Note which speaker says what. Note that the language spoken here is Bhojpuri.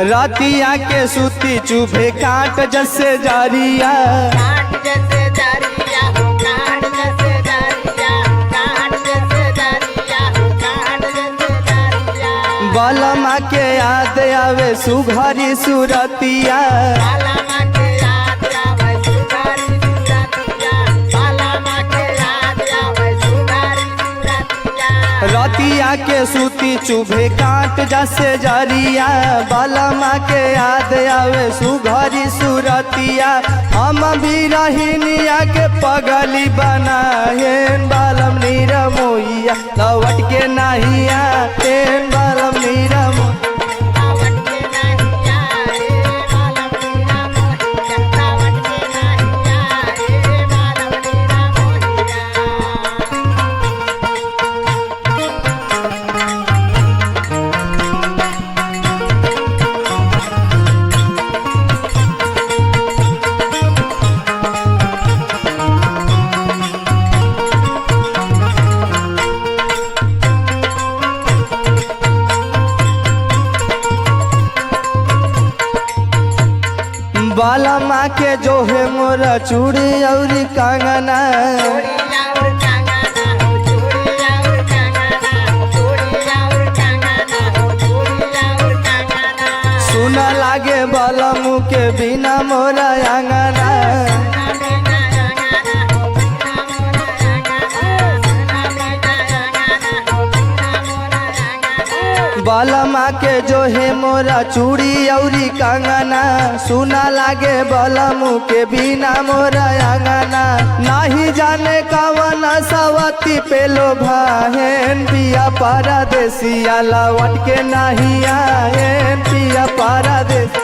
Speaker 1: रातिया के सूती चुभे काट जैसे जारिया,
Speaker 2: काट जैसे जारिया हो, काट जैसे जारिया, काट जैसे जारिया हो, काट जैसे जारिया।
Speaker 1: बलमा के याद आवे सुघरी सुरतिया,
Speaker 2: बालमा के याद आवे सुघरी सुरतिया, बालमा के याद आवे सुघरी सुरतिया।
Speaker 1: रातिया के सूती चुभे काट जैसे जारिया, बलमा के याद आवे सुघरी सुरतिया। हम भी रहनिया के पगली बनाहेन, बालम नीरा मोहिया लौट के नहीं आतेन, बालम नीरा
Speaker 2: रावण के नहीं आए बालम नीरा मोहिया, रावण के नहीं आए बालम नीरा मोहिया।
Speaker 1: बालमा के जो है मोरा चूड़ी और कंगना,
Speaker 2: चूड़िया और कंगना हो, चूड़िया और कंगना हो, चूड़िया और कंगना हो, चूड़िया और कंगना।
Speaker 1: सुन लागे बलमू के बिना मोरा अंगना,
Speaker 2: सुना बिना अंगना हो, बिना मोरा अंगना, सुना बिना अंगना हो, बिना मोरा अंगना।
Speaker 1: बलमा के जो है मोरा चूड़ी और कंगना, सुना लागे बलमू के बिना मोरा अंगना। नाही जाने कवन सवती पे लोभाहेन, पिया परदेसिया लौट के नहीं आएन, पिया परदेसिया